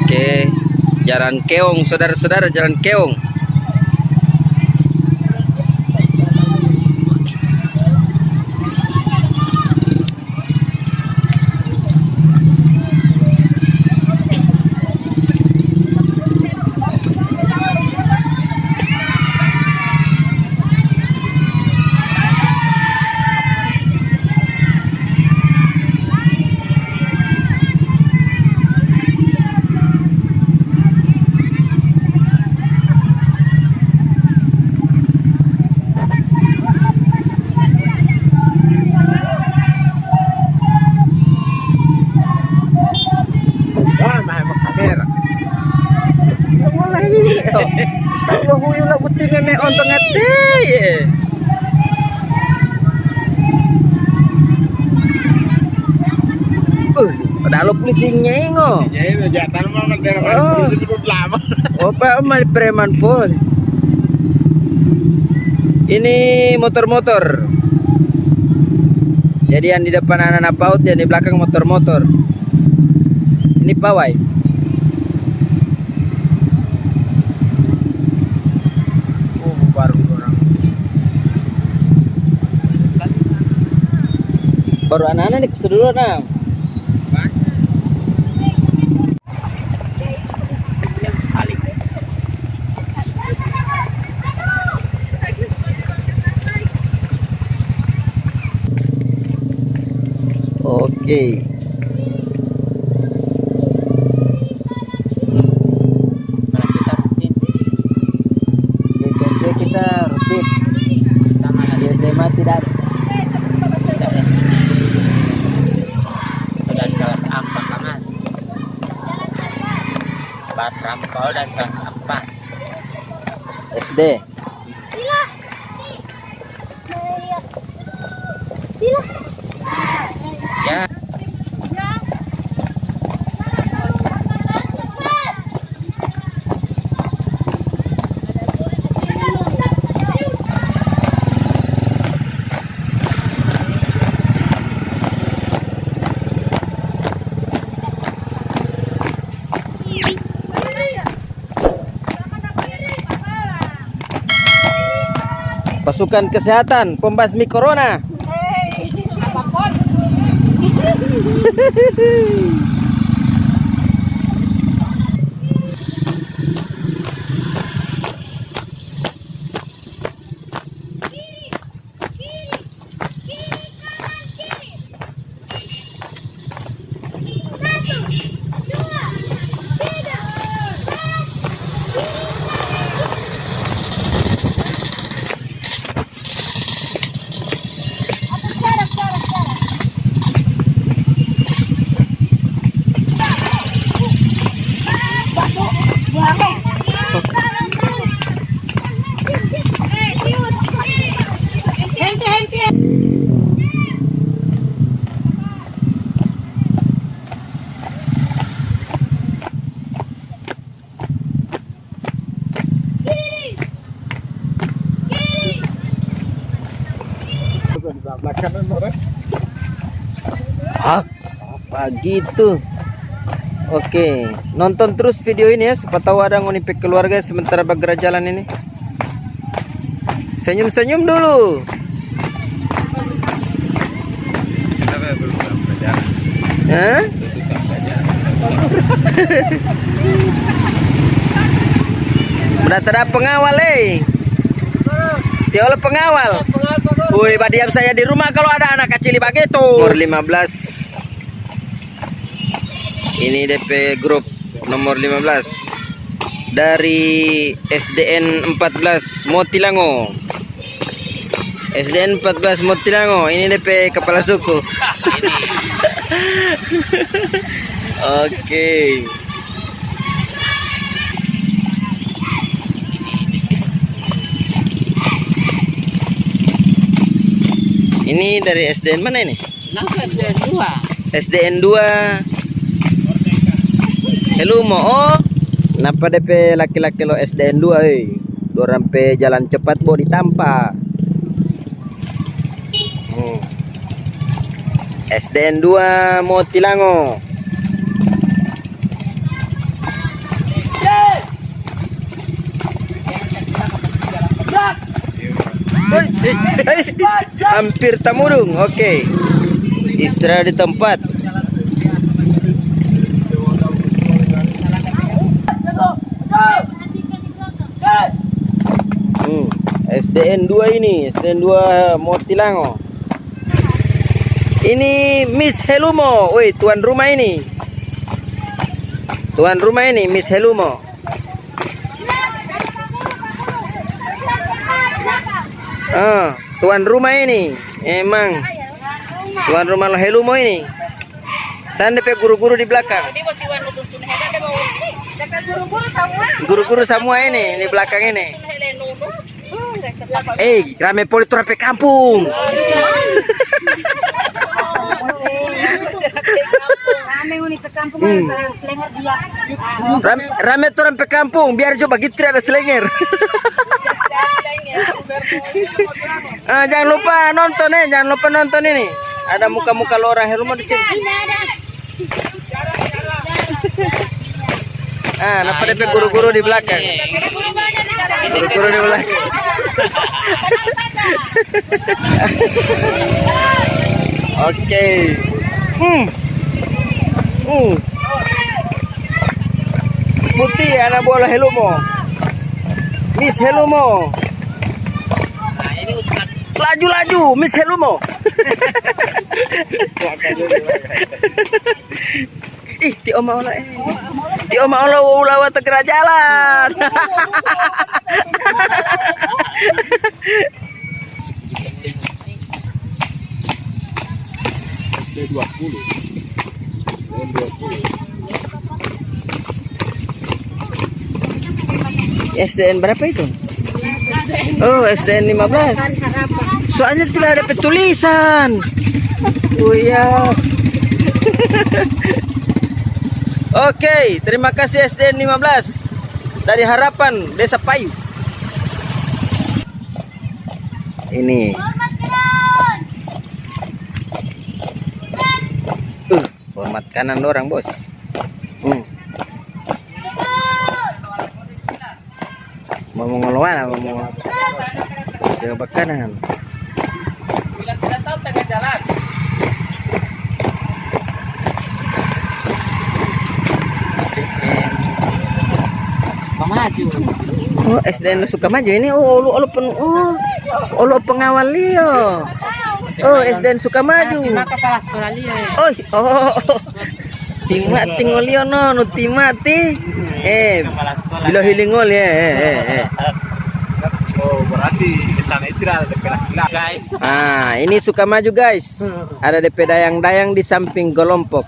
Oke, Jalan Keong, saudara-saudara, Jalan Keong. Kalau huyu lah buti meme ontong ngate. Pada lo polisi nyengo. Jadi jatan mah polisi dulu lama. Opa mal preman pun. Ini motor-motor. Jadi yang di depan anak-anak PAUD, yang di belakang motor-motor. Ini pawai. Baru anak-anak nih keseluruhan nah. Oke. Kita rutin. Sama di SMA tidak. Dan kelas 4 aman. Bat Rampau dan kelas 4. SD. Ya. Pasukan kesehatan pembasmi corona. Apa gitu? Oke, nonton terus video ini ya, siapa tahu ada ngonipik keluarga sementara bergerak jalan ini. Senyum-senyum dulu. Hah? Udah ada pengawal Tiolo pengawal. Woi, badiam saya di rumah kalau ada anak kecil begitu. Nomor 15. Ini DP grup nomor 15 dari SDN 14 Motilango. SDN 14 Motilango. Ini DP kepala suku. Oke. Ini dari SDN mana ini? SDN 2. SDN 2. Hello mo, oh. Kenapa DP laki-laki lo SDN 2 Dorang pe jalan cepat bo ditampa. SDN 2 Motilango. Hampir tamurung. Oke. Istirahat di tempat. SDN 2 ini, SDN 2 Motilango. Ini Miss Helumo. Woi, tuan rumah ini. Tuan rumah ini Miss Helumo. Tuan rumah ini. Emang tuan rumah Helumo ini. Sana pe guru-guru di belakang. Guru-guru semua ini di belakang ini. Rame politik sampai kampung. Rame tuh sampai kampung, biar coba gitu ada selenger. Jangan lupa nonton jangan lupa nonton ini. Ada muka-muka orang Helumo di sini. Nampak ada guru-guru di belakang. Guru-guru di belakang. Oke. Putih anak bola Helumo. Miss Helumo. Laju-laju Miss Helumo. Di oma olah di oma olah ulawa tegera jalan. SD 20. SDN berapa itu? Oh, SDN 15. Soalnya tidak ada petulisan. Oh iya. Oke, terima kasih SDN 15 dari Harapan Desa Payu. Ini. Hormat kanan orang, Bos. Mau ngelawan, mau coba kanan. Bila tidak tahu tengah jalan. Maju. Oh, SDN Sukamaju ini. Lu pengawal Leo. Oh, SDN Sukamaju. Kepala sekolah Leo. Timati ngolio no, timati. Bila hilingol ya. Oh, berarti di sana itu ada kelas guys. Ini Sukamaju guys. Ada DP dayang-dayang di samping kelompok.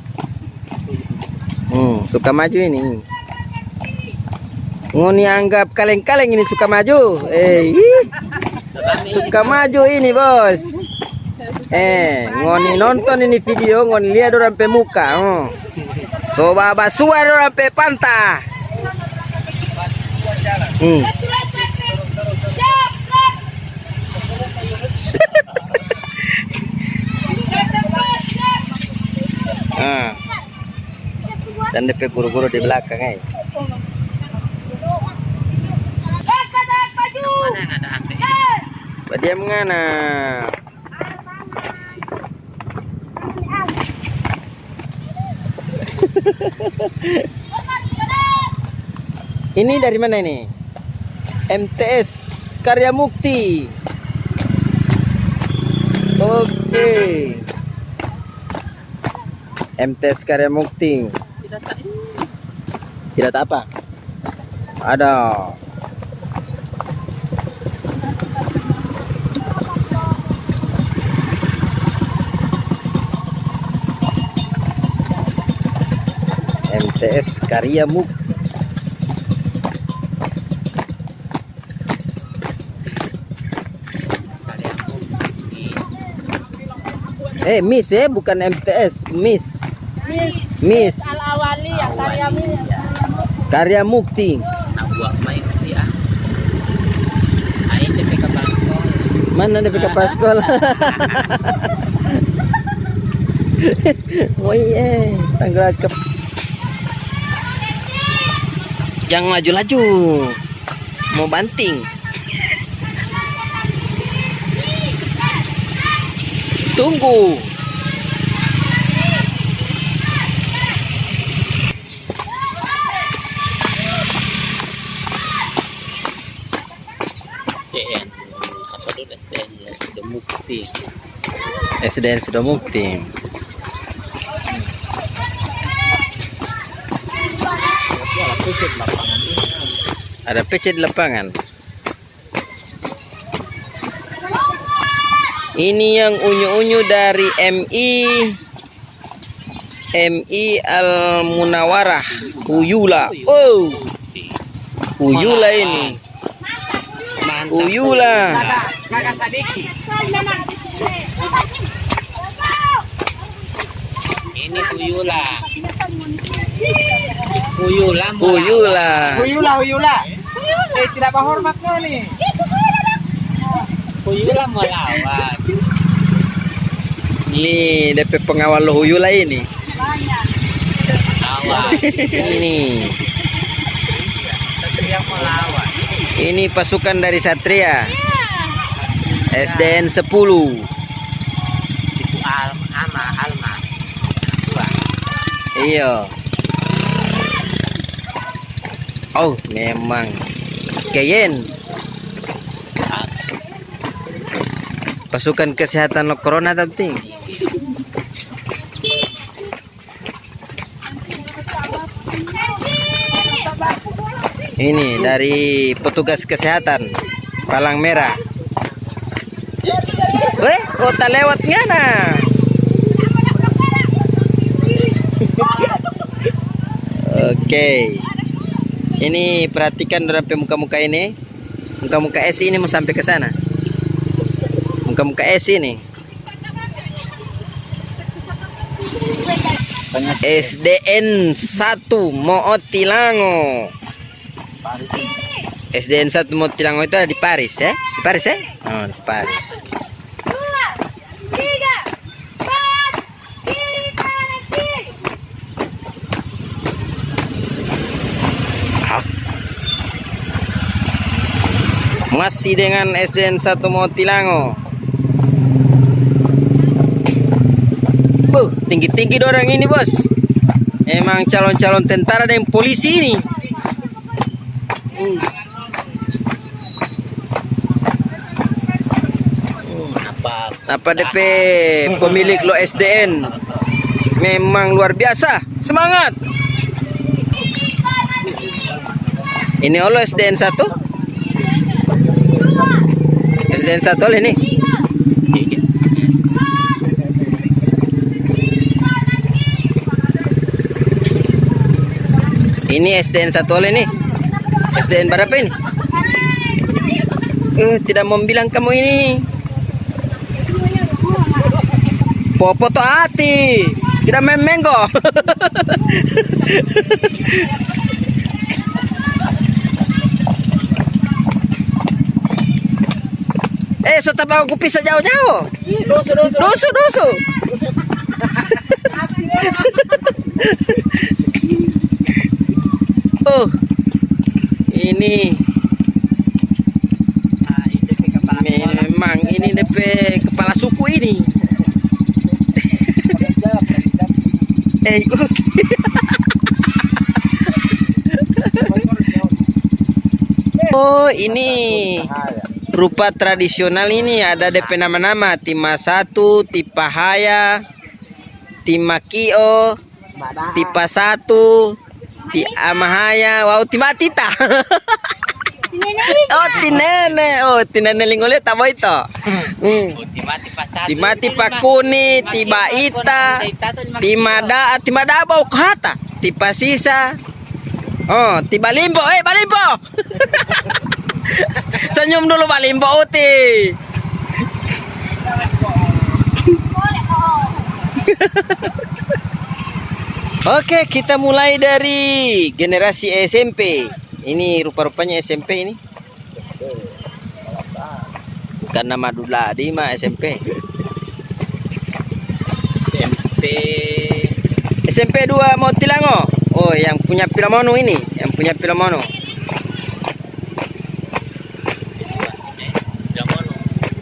Sukamaju ini. Ngoni anggap kaleng-kaleng ini Sukamaju. Sukamaju ini, Bos. Ngoni nonton ini video, ngoni lihat orang pe muka. Soba basuar orang pe pantah. Dan DP guru-guru di belakang Dia mengana. Ini dari mana ini? MTS Karya Mukti. Oke. MTS Karya Mukti. Tidak apa? Ada. MTS Karya Mukti. Miss bukan MTS, Miss. Miss. Al-Awali ya Karya Mukti. Mana DP Kepala Sekolah? Oh iya, tanggal ke. Jangan maju-laju. Mau banting. Tunggu. SDN apa dulu SDN ya sudah mukti. SDN sudah mukti. Ada PC di lapangan. Ini yang unyu-unyu dari MI Al Munawarah Uyula. Oh, Uyula ini. Mantap. Uyula. Kakak Sadiki. Ini Uyula. Uyula. Uyula. Uyula. Tidak hormat kau nih. Uyula melawan. Ini DP pengawal Uyula ini. Melawan. Ini. Satria melawan. Ini pasukan dari Satria. SDN 10. Itu Alma. Iya. Oh, memang Keyen. Pasukan kesehatan lo corona tapi. Ini dari petugas kesehatan Palang Merah. Weh, kota lewatnya nah. Oke. Ini perhatikan dari muka-muka ini. Muka-muka S ini mau sampai ke sana. Muka-muka S ini. SDN 1 Motilango. SDN 1 Motilango itu ada di Paris ya? Di Paris ya? Oh, di Paris. 2, 3, 4, kiri kanan kiri. Masih dengan SDN 1 Motilango. Tinggi-tinggi orang ini, Bos. Emang calon-calon tentara dan polisi ini. Apa DP pemilik lo SDN memang luar biasa. Semangat. Ini lo SDN 1. SDN 1 oleh nih. Ini SDN 1 oleh nih. SDN berapa ini? Tidak mau bilang kamu ini. Popo to hati. Tidak main menggo. So tabang aku pisah jauh-jauh. Dosu. Oh, ini memang ini DP kepala suku ini. Oh, ini rupa tradisional ini ada DP nama-nama Tima 1, Tipahaya, Timakio, Tipa 1, Ti Amahaya, wow Timatita. Oh, tinene lingole tabo ito. Timati pakuni, tiba ita, timada bau kahata, tipa sisa. Oh, tiba limbo, balimbo. Senyum dulu balimbo uti. Oke, kita mulai dari generasi SMP. Ini rupa-rupanya SMP ini. Bukan nama Duladi mah SMP. SMP 2 Motilango. Oh, yang punya Pilamono ini, yang punya Pilamono.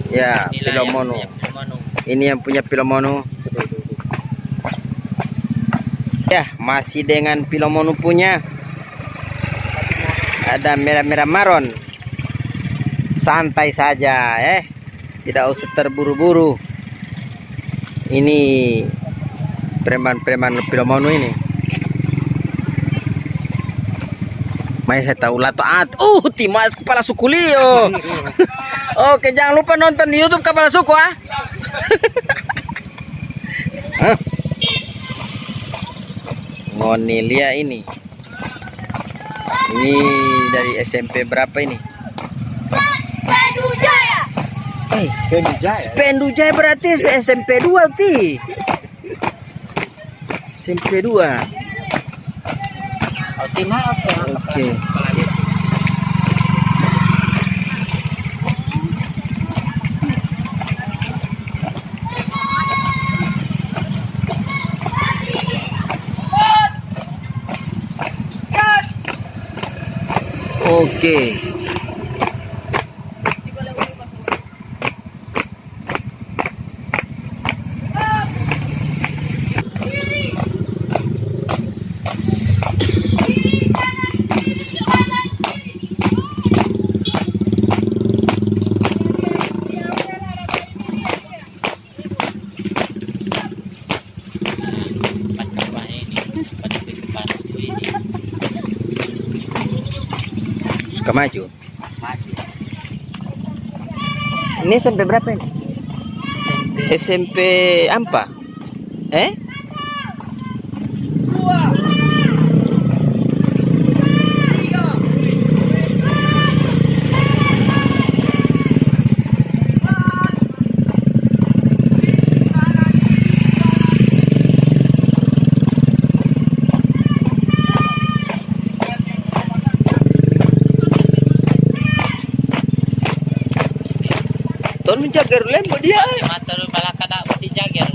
Ya, Pilamono. Ini yang punya Pilomono. Ya, masih dengan Pilomono punya. Ada merah-merah maron. Santai saja, tidak usah terburu-buru. Ini preman-preman Pilomono ini. Mai tahu lataat. Timas kepala suku Leo. Oke, jangan lupa nonton di YouTube Kepala Suku ah. Ngonilia ini. Ini dari SMP berapa ini? Pandu Jaya. Pandu Jaya berarti SMP 2 ti. SMP 2. Oke. Oke. Suka maju. Ini SMP berapa ini? SMP apa? Ton menjaga lembo dia. Mata lu bala kada pati jager.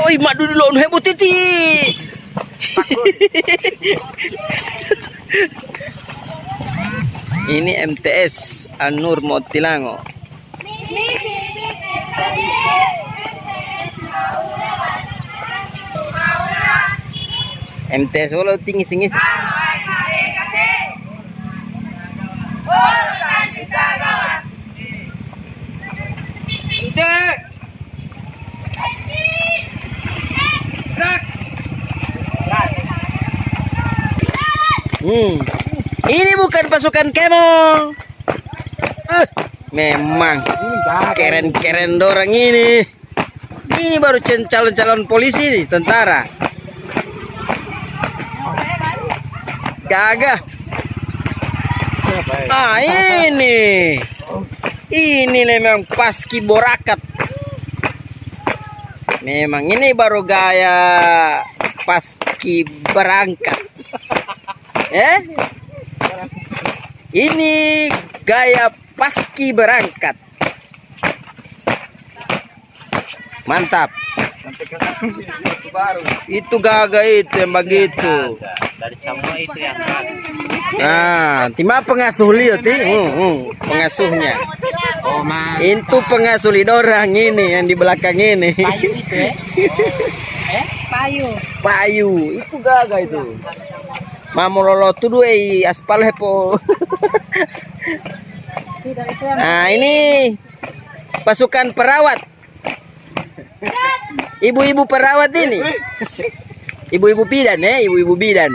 Oi mak dulu nu heboh titi. Ini MTS Anur Motilango. MTS Solo tinggi singis. Ini bukan pasukan kemo. Memang keren-keren dorang ini. Ini baru calon-calon polisi, tentara. Gagah. Ini memang paski borakat. Memang ini baru gaya paski berangkat. Ini gaya paski berangkat. Mantap. Itu gagah itu yang begitu. Dari semua itu yang Nah, tima pengasuh lihat pengasuhnya. Itu pengasuh lidorang ini yang di belakang ini. payu itu Payu. Itu gagah itu. Mamololo tu dua aspal hepo. Nah, ini pasukan perawat. Ibu-ibu perawat ini. Ibu-ibu bidan ibu-ibu bidan.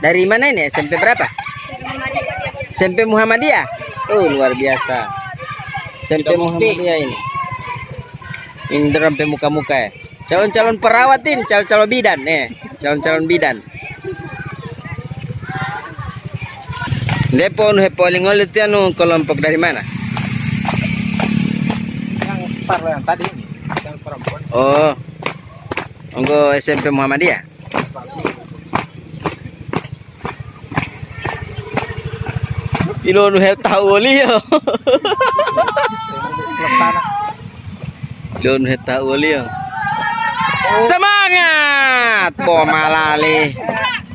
Dari mana ini? SMP berapa? SMP Muhammadiyah. Luar biasa. SMP Muhammadiyah ini. Ini sampai muka-muka ya. Calon-calon perawat ini, calon-calon bidan calon-calon bidan. Depo hepo lingol itu anu kelompok dari mana? yang parlo yang tadi ini, yang perempuan. Oh. Engko SMP Muhammadiyah. Ilo nu tahu liyo. Ilo nu tahu liyo. Semangat, Bomalali.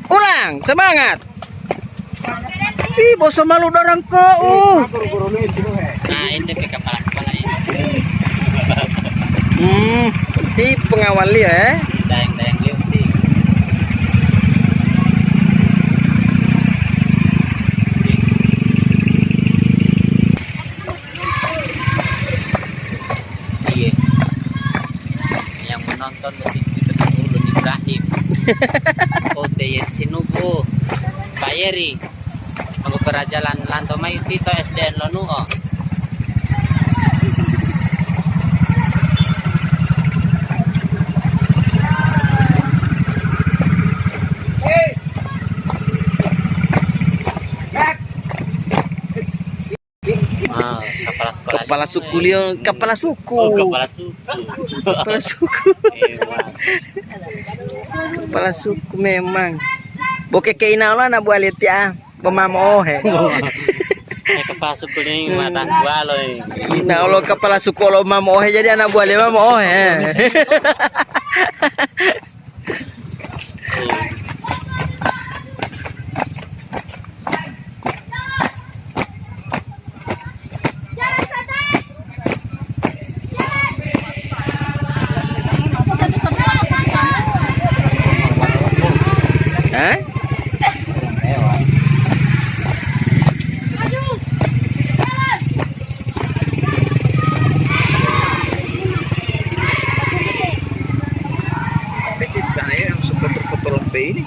Ulang, semangat. Ih, boso malu dorang kok. Nah, ini kepala ini. Di pengawal dia Dayang-dayang liuti. Iya. Yang menonton mesti betul-betul Ibrahim. Ote Sinubu. Bayeri. Aku kerajalan Lantomai Tito SDN Lonuo. kepala suku Leo, kepala suku. Oh, kepala suku. Kepala suku. Hewan. Kepala suku memang. Boke keinaula na bualit ya. Pemamo he. Kepala suku ni mata gua loh. Nah, kalau kepala suku lo mamo he jadi anak buah dia mamo he. Hah? Di sana yang suka terkotor ini.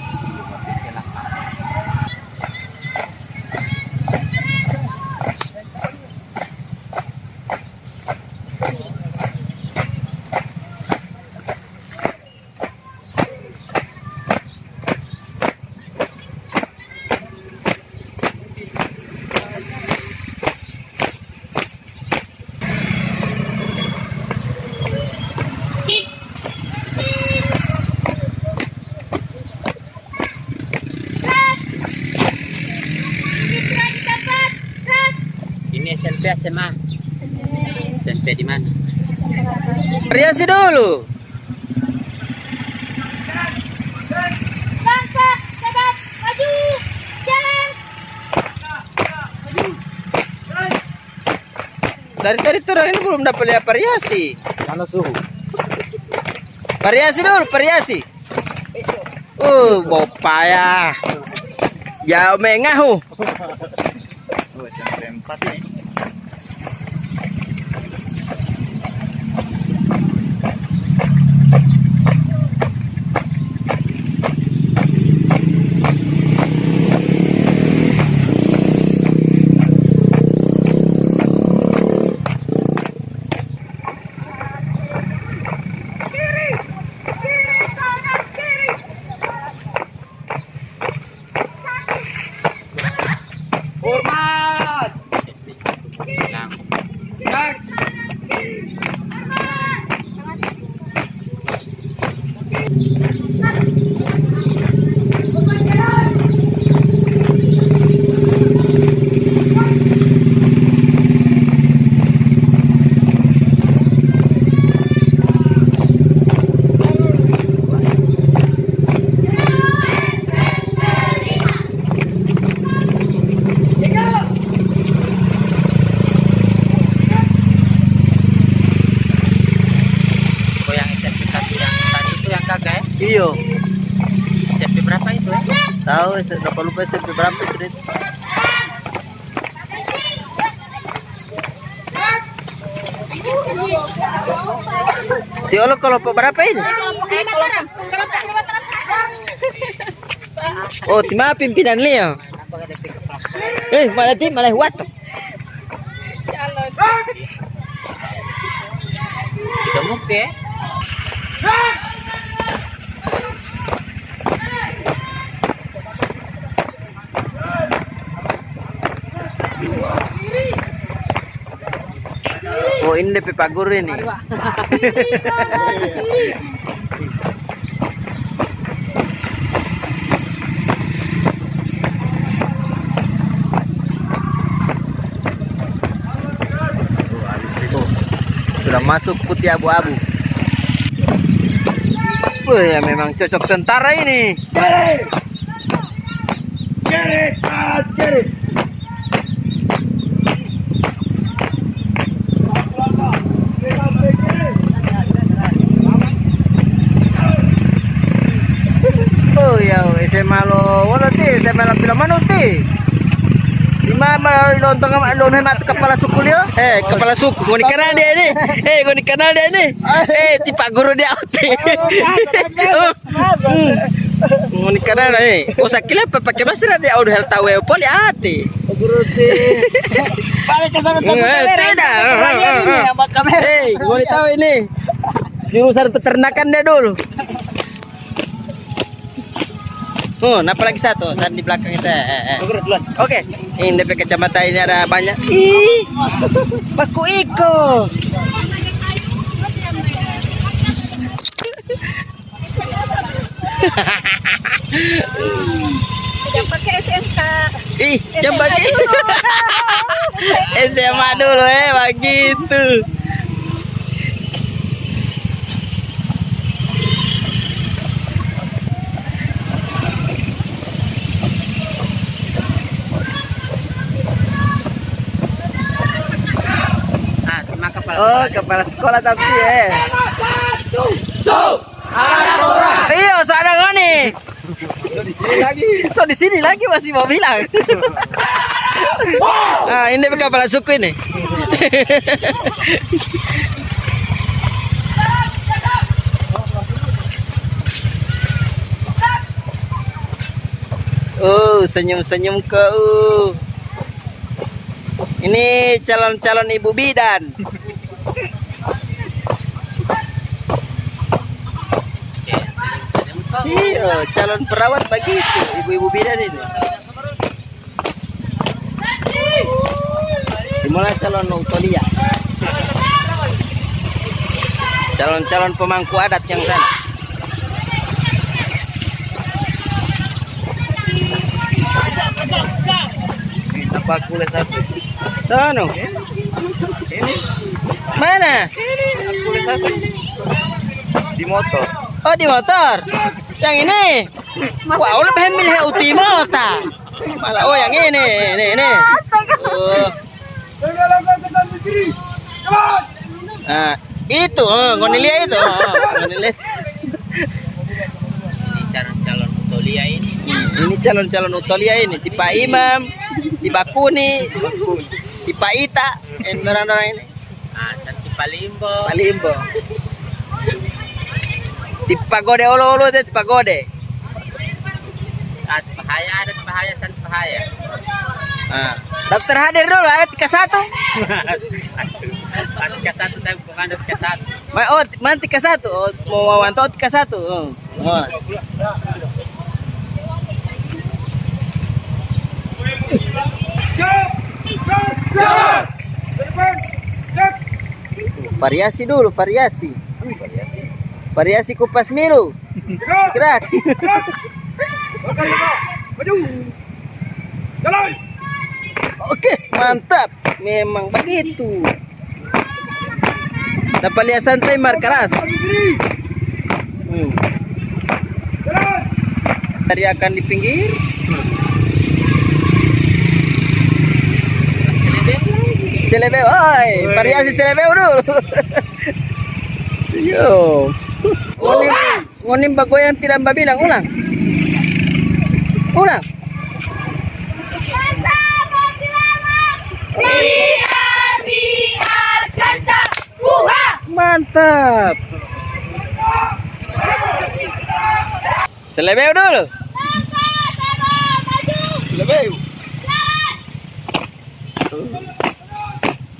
Ini SMP SMA. SMP di mana? Riasi dulu. Bangsa, tegak, maju, jalan. Dari tadi turun ini belum dapat lihat variasi. Sana suhu. Variasi dulu, variasi. Bopaya. Jauh mengahu. Oh, SMP 4 ini. Iyo. SMP berapa itu ya? Tahu, dapat lupa SMP berapa itu. Tiolo kalau berapa ini? Oh, timah pimpinan Leo. Mana tim, mana huat? Tidak mungkin. Oh, ini DP Pagur ini. Sudah masuk putih abu-abu. Ya memang cocok tentara ini. malo wala ti sa malam tila manuti. Di mana lontong hemat kepala suku dia? Kepala suku ngoni kanal dia ni. Ngoni kanal dia ni. Tipak guru dia auti. Ngoni kanal ni. Sakila pakai master dia udah hal tahu poli ati. Guru ti. Balik ke sana Tidak. Ngoni tahu ini. Jurusan peternakan dia dulu. Napa lagi satu? Saat di belakang kita. Oke. Ini DP kacamata ini ada banyak. Ih, baku iko. Yang pakai SMK. Ih, coba gitu. SMA dulu begitu. Oh, kepala sekolah tapi Iya, ada ngoni. So di sini lagi masih mau bilang. Nah, ini kepala suku ini. Oh, senyum-senyum kau. Ini calon-calon ibu bidan. Iya, calon perawat begitu, ibu-ibu bidan ini. Dimana calon utolia? Calon-calon pemangku adat yang sana. Apa kulit satu? Sana. Ini. Mana? Kulit satu. Di motor. Oh, di motor. Yang ini. Wah, lebih milih Ultimata. Malah oh yang ini. Oh. Nah, itu, ngonilia itu. Ngonilia. Ini calon utolia ini. Ini calon-calon utolia ini. Tipe Imam, tipe Kuni, tipe Ita, orang-orang ini. Cantik Palimbo. Palimbo. Tipe Gode olo-olo itu tipe Gode. Bahaya ada bahaya san bahaya. Dokter hadir dulu ada 31. Ada 31 tapi bukan ada 31. Oh, mana 31? Oh, mau mantau 31. Oh. Variasi dulu, variasi. Variasi kupas miru. Gerak. Maju. Jalan. Oke, mantap. Memang begitu. Dapat lihat santai markeras. Dari akan di pinggir. Selebeu, oi, variasi selebeu dulu. Yo. Ngonim bagoyang tidak bilang ulang. Ulang. Mantap. Selebeu dulu. Selebeu.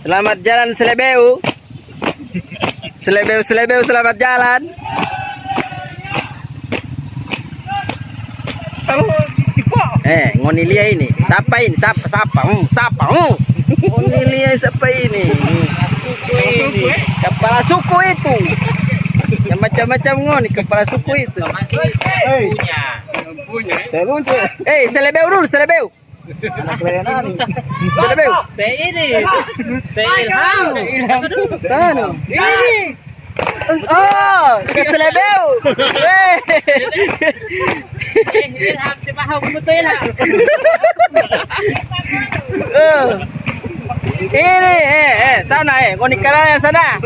Selamat jalan Selebeu. Selebeu selamat jalan. Ngonilia ini. Siapa ini? Siapa? Ngonilia siapa ini? Kepala suku itu. Yang macam-macam ngoni kepala suku itu. Punya. Selebeu dulu, Selebeu. Anak layanan. Selebeu. Ini. Ilham. Tano. Ini. Oh, ke Selebeu. Ilham si paham betul Ilham. Ini sana ngoni kanal yang sana.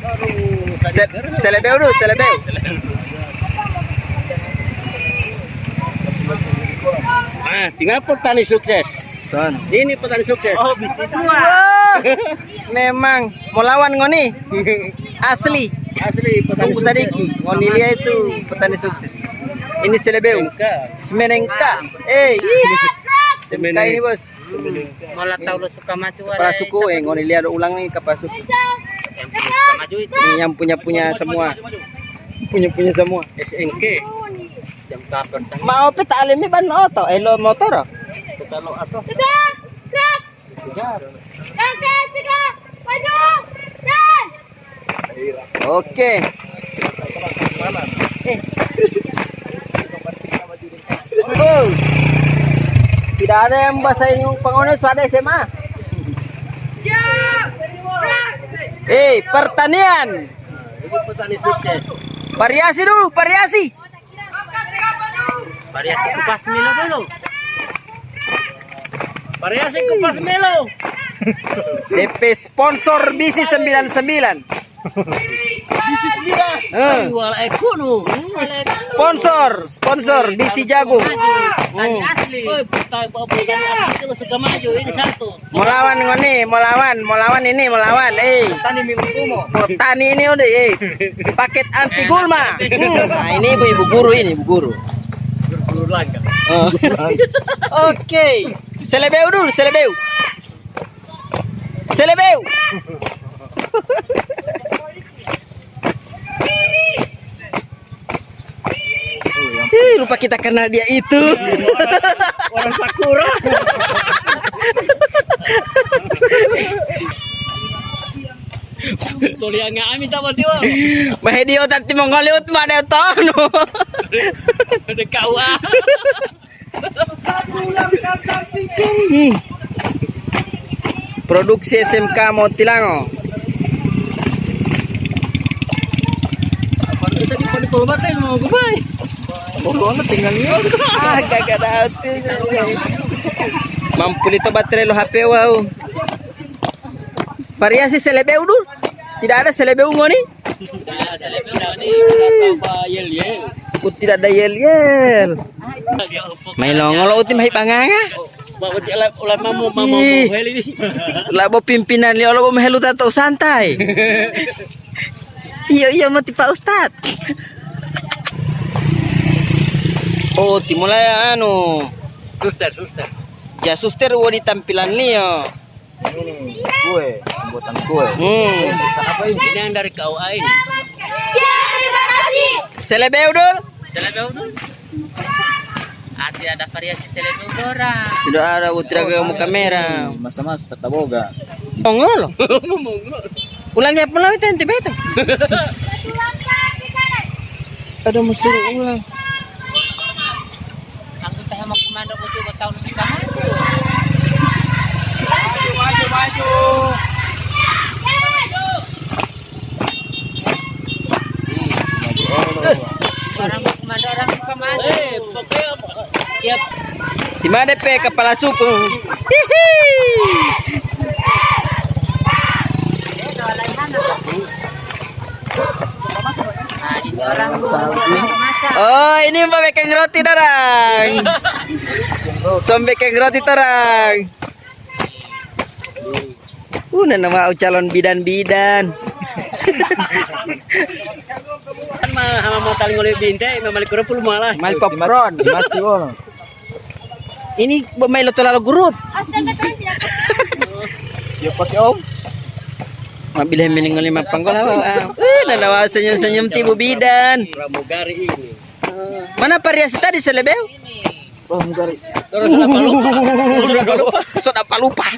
Aduh. Selebeu dulu, selebeu. Ah, tinggal petani sukses. Ini petani sukses. Oh, bisa dua. Wah, memang mau lawan ngoni. Asli. Asli petani Tunggu sadiki. Ngoni dia itu petani sukses. Ini selebeu. Semenengka. Semenengka ini bos. Malah tahu lo suka maju. Pasuku ngoni lihat ulang nih ke pasuku. Suka maju itu. Ini yang punya semua. Punya semua. SNK. Jam kapan? Mau peta alimi ban oto, elo motor. Kalau atau Tegak. Gerak. Langkah 3. Maju. Dan. Oke. Oh. Tidak ada yang bahasa Inggris pengones ada SMA. Pertanian. ini petani sukses. Variasi dulu, variasi. Variasi kupas Milo dulu. Variasi kupas Milo. DP sponsor BC 99. Jual ekono. Sponsor BC Jagung. Asli. Oh, petani suka maju ini satu. Mau lawan ini, mau lawan. Tani Mimo. Petani ini udah, paket anti gulma. Nah, ini ibu guru ini, ibu guru. Oke. Selebeu dulu, selebeu. Lupa kita kenal dia itu. Orang Sakura. Toliangnya ami tahu dia. Mahedio tati mongoliut mana tono. Ada kawa. Produksi SMK Motilango. Apa bisa dipotong mau gue? Corona tinggal ni. Gagak dati. Mampu itu baterai lo HP wow. Variasi selebeu dulu. Tidak ada selebeu ngoni. Tidak ada yel. May longolo uti may panganga. Labo pimpinan li lo mahelu tato santai. Iya mati Pak Ustad. Oh, timulai Suster. Ja suster di tampilan Leo. Ini kue, pembuatan kue. Ini yang dari KUA ini. Terima kasih. Selebeu dulu. Ada variasi selebeu orang. Sudah ada utra ke muka merah. Mas tetap boga. Mongol. Ulangnya pula itu ente beto. Langkah di kanan. Ada musuh ulang. Aku teh mau komando butuh tahun pertama. Maju. Orang komando. Tiap. Di mana DP kepala suku? Oh, ini Mbak Bekeng roti darang. Sombekeng roti tarang. Nama calon bidan-bidan. Kan mah mau taling oleh binte, memang kurang malah. Mal popcorn. Mati wono. Ini bermain loto lalu grup. Astaga, saya Ya pakai om. Mabila meningal lima panggol nanawa senyum-senyum tibu bidan. Pramugari ini. Mana variasi tadi selebeu? Oh, mugari. Terus apa lupa? Sudah lupa.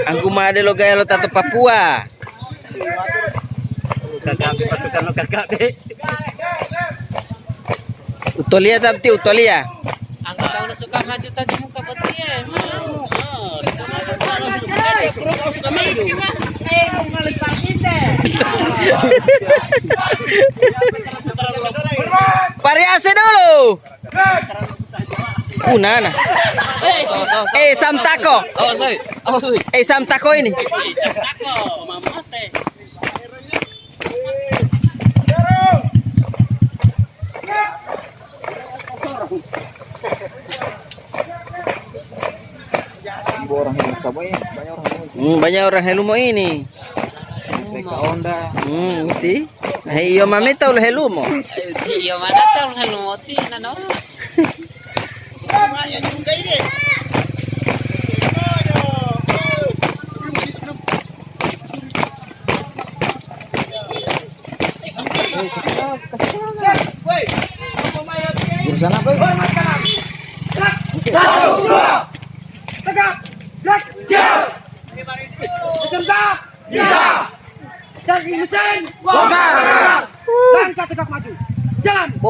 Angku mah ada lo gaya lo tato Papua. Kakak pasukan lo kakak deh. Utolia tapi utolia. Angka tahu suka maju tadi muka betul ya. Suka maju. Variasi dulu. Kuna na. Sam Tako. Awas, oi. Awas, oi. Sam Tako ini. Tako, mamate. Ibu orang yang sama ya, banyak orang yang Banyak orang helumo ini. Teka onda. Ngerti? Iyo mamita ulah helumo. Iya mana tahu helmoti nano. Semuanya juga ini. Di sana, boy.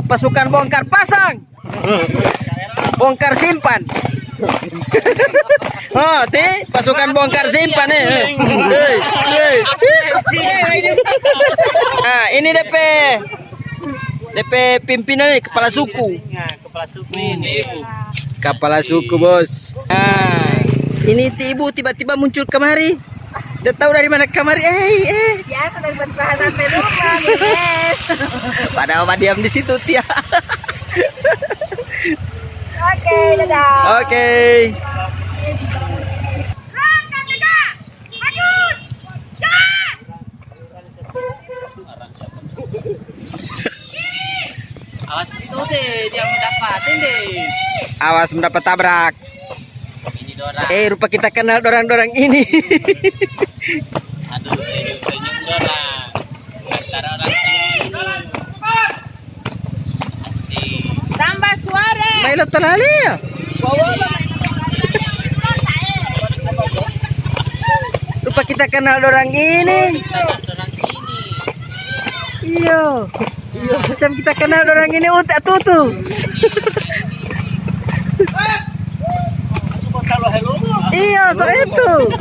Pasukan bongkar pasang. Bongkar simpan. Oh, pasukan bongkar simpan Nah, ini DP pimpinan nih, kepala suku. Kepala suku ini. Kepala suku, Bos. Nah, ini ibu tiba-tiba muncul kemari. Udah tahu dari mana kemari? Biasa dari berbahan sampai rumah, guys. Padahal Oma diam di situ, Tia. Oke, dadah. Oke. Langkah tegak, maju, jalan. Awas itu deh, dia mendapatin deh. Awas mendapat tabrak. Ini Dora. Rupa kita kenal dorang-dorang ini. Aduh, senyum Dora. Antara orang semua ini. Asik. Tambah suara. Mailo talali ya. Rupa kita kenal dorang ini. Orang ini. Iya. Macam kita kenal dorang ini utak tutu. Kalau hello. Iya, so itu.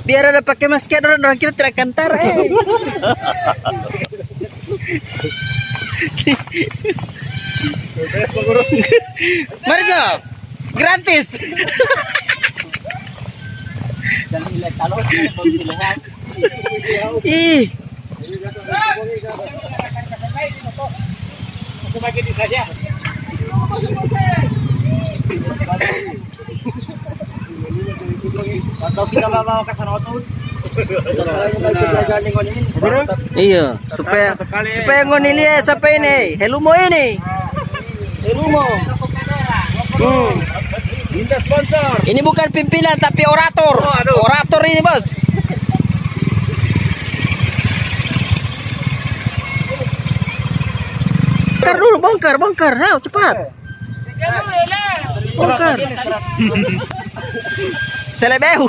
Biar ada pakai masker orang kira tidak kantar. Mari jom. Gratis. Dan nilai kalau pilihan. Ih. Sebagai di saja. Atau kita bawa ke sana tuh. Iya, supaya ngoni lihat siapa ini? Helumo ini. Helumo. Ini bukan pimpinan tapi orator. Orator ini, Bos. Bongkar dulu, bongkar. Nah, cepat. Bongkar. Selebeu.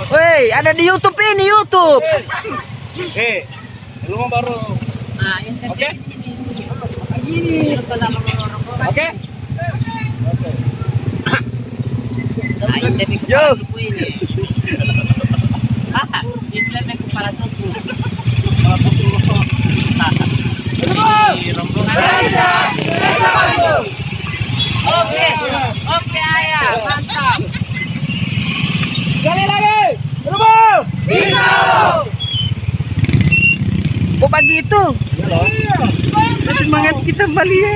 Woi, ada di YouTube ini, YouTube. Lu mau baru. Nah, ini oke. Ini oke. Nah, ini dari kepala suku ini. Ini dari kepala suku. Kepala suku. Ini rombongan. Oke, ayah, mantap. Sekali lagi, berubah. Bisa. Kok pagi itu? Semangat kita kembali ya.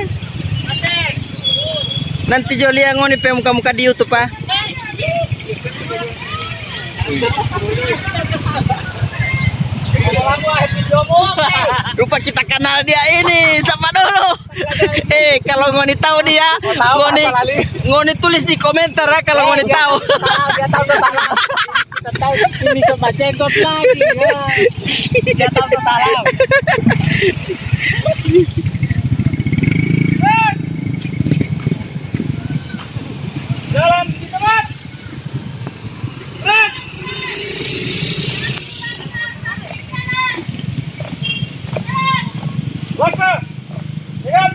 Nanti Jolia ngoni pe muka-muka di YouTube, Pak. Rupa kita kenal dia ini, sama dulu. Kalau ngoni tahu dia, ngoni tulis di komentar ya kalau ngoni tahu. Dia tahu ini coba cekot lagi. Dia tahu total. Jalan di tempat. Red. Waktu. Lihat.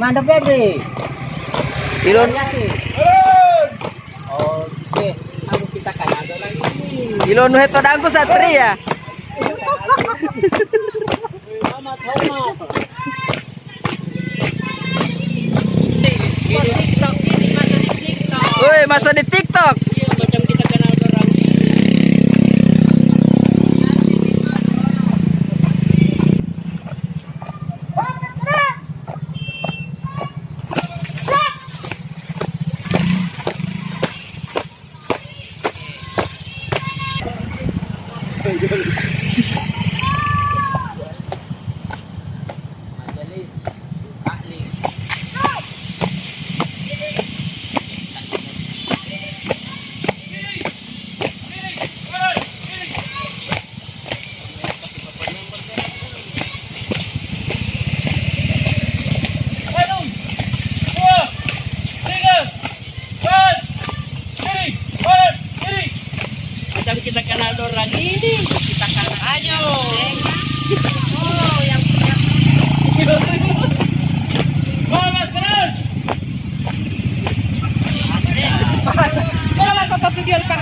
Amanda Febri. Ilon Oke, harus kita Kanado lagi. Ilon heto dago Satria. Selamat hormat. Ini TikTok, ini masuk di TikTok. Woi, masuk di TikTok. Iya, macam kita kenal orang. Macam kita kenal orang ini, kita kenal aja. Oh, yang Balas terus. Balas foto video Pak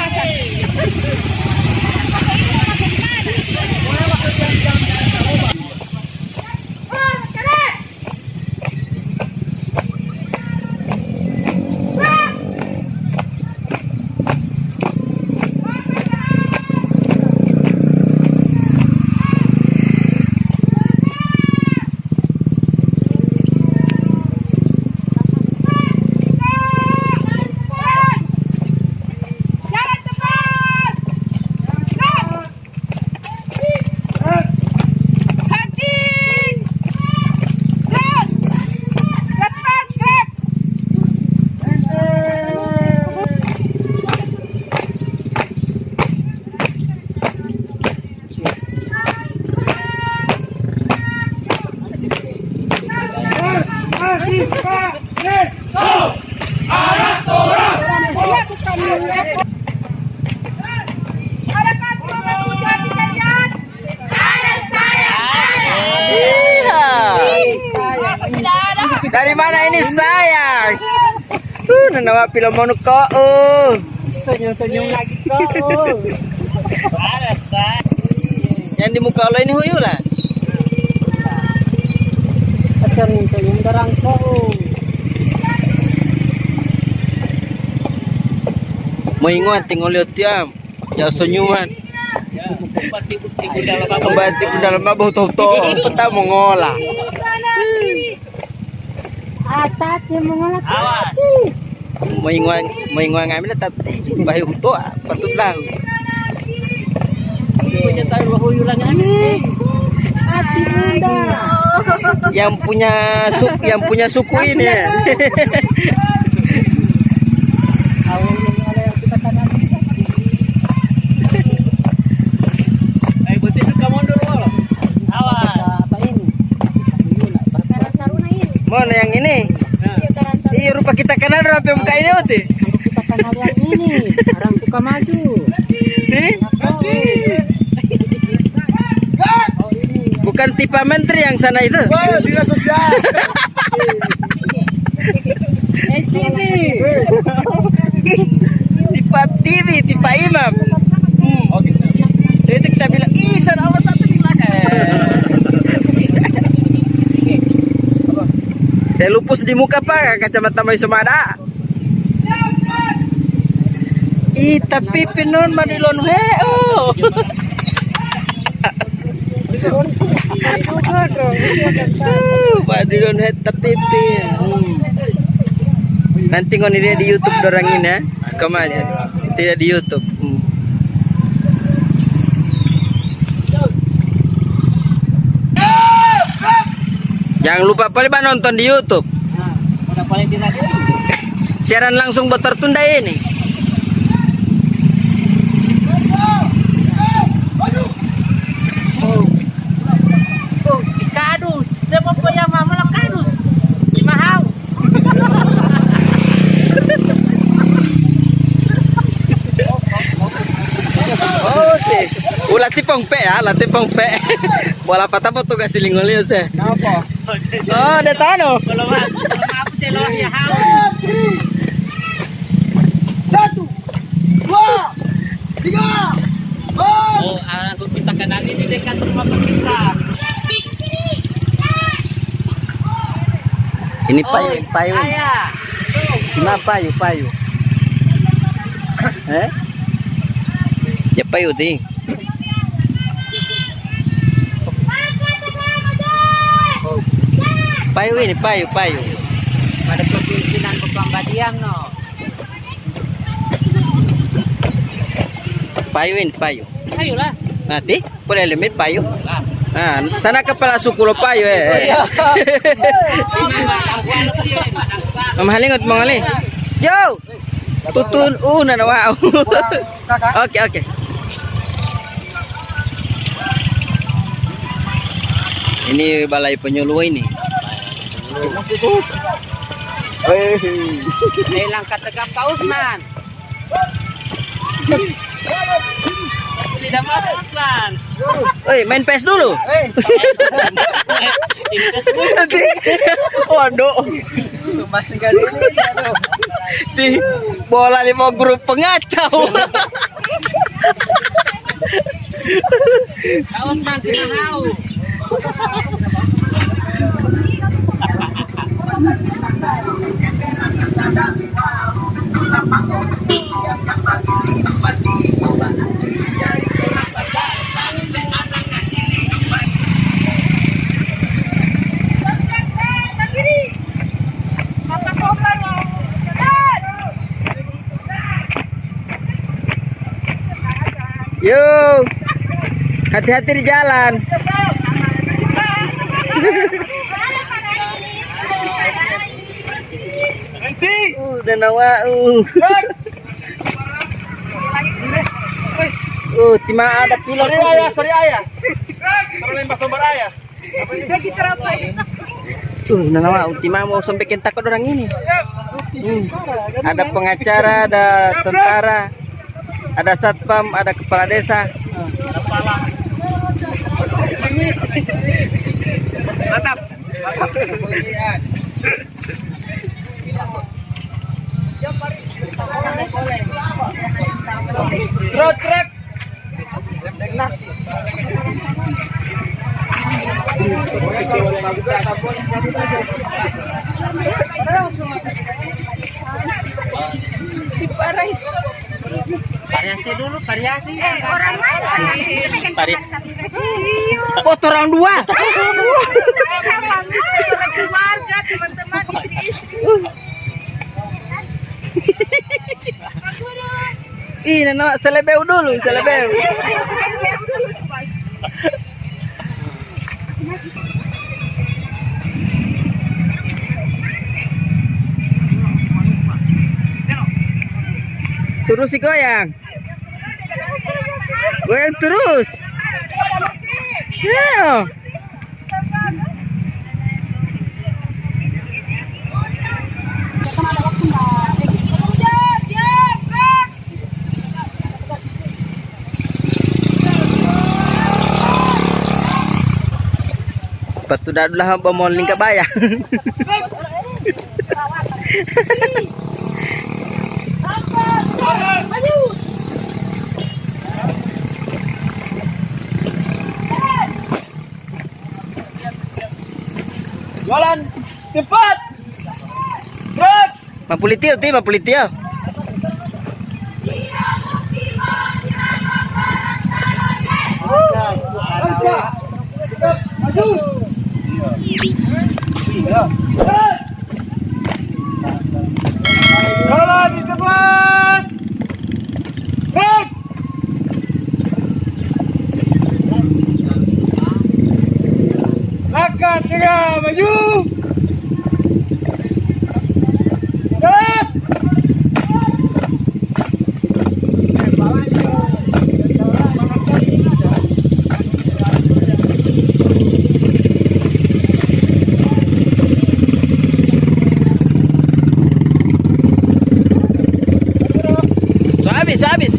Dari mana ini sayang? Nanawa pilomonuk ko. Senyum-senyum lagi kau. Ada say. Yang di muka lo ini huyu lah. Senyum-senyum darang kau. Mau ingat tinggal lihat tiam. Ya senyuman. Kembali ke dalam mabuk toto. Kita mau ngolah. Atas yang mengolah Awas. Mau ingat ngambil tapi bayu huto patut lang. Punya tahu huyu lang hati bunda. Yang punya suku ini. Buti suka mundur lo. Awas. Apa ini? Karat saruna ini. Mana yang ini? Iya rupa kita kenal sampai muka ini uti. Kita kenal yang ini. Orang suka maju. Nih? Bukan tipe menteri yang sana itu. Dinas sosial. STV. Tipe TV, tipe imam. Oke, siap. Jadi itu kita bilang, ih sana Allah satu di belakang. Dia lupus di muka pak, kacamata mai semada. Ih tapi pinon madilon heo. Madilon he tapi pin. Nanti ngon dia di YouTube dorang ini ya, suka aja. Tidak di YouTube. Jangan lupa pak nonton di YouTube. Udah paling di radio. Siaran langsung buat tertunda ini. Kadus, siapa po yang mama lang kadus? Imahaw. Oh, sih. latih pongpe ya, latih pongpe. Bola patah tuh gak silingon lius ya. Kenapa? Oh, dia tahu no. Kalau aku telur ya hal. 1, 2, 3. Oh, aku kita kenal ini dekat rumah kita. Ini payu. Ayah. Gimana payu? Ya payu ting. Payu ini payu. Pada kepimpinan Pembadian no. Payu ini payu. Ayolah. Nanti boleh limit payu. Lah. Nah, sana kepala suku lo payu Mamahalingot mangali. Yo. Tutun na wow. Oke. Ini balai penyuluh ini. Nilang kategap kausnan. Tidak masuk man. Main PES dulu. Waduh. Masih kali ini aduh. Di bola 5 grup pengacau. Kausnan tidak tahu. Yo, hati-hati di jalan. Udah nawa. Tima ada pilot. Sorry ayah. Sorry lembah sumber ayah. Udah nawa. Tima mau sampai kentak orang ini. Ada pengacara, ada tentara, ada satpam, ada kepala desa. Mantap. Road track. Variasi dulu, variasi. Orang mana? Foto orang dua. Keluarga, teman-teman, Ih, nana selebeu dulu, selebeu. Terus sih goyang. Goyang terus. Ya. Patu dah bamoling ke bayang. Jalan cepat. Gerak. Mapulitio, ti, mapulitio. Maju. Jalan di depan. Gerak. Langkah 3 maju. Gerak. Habis.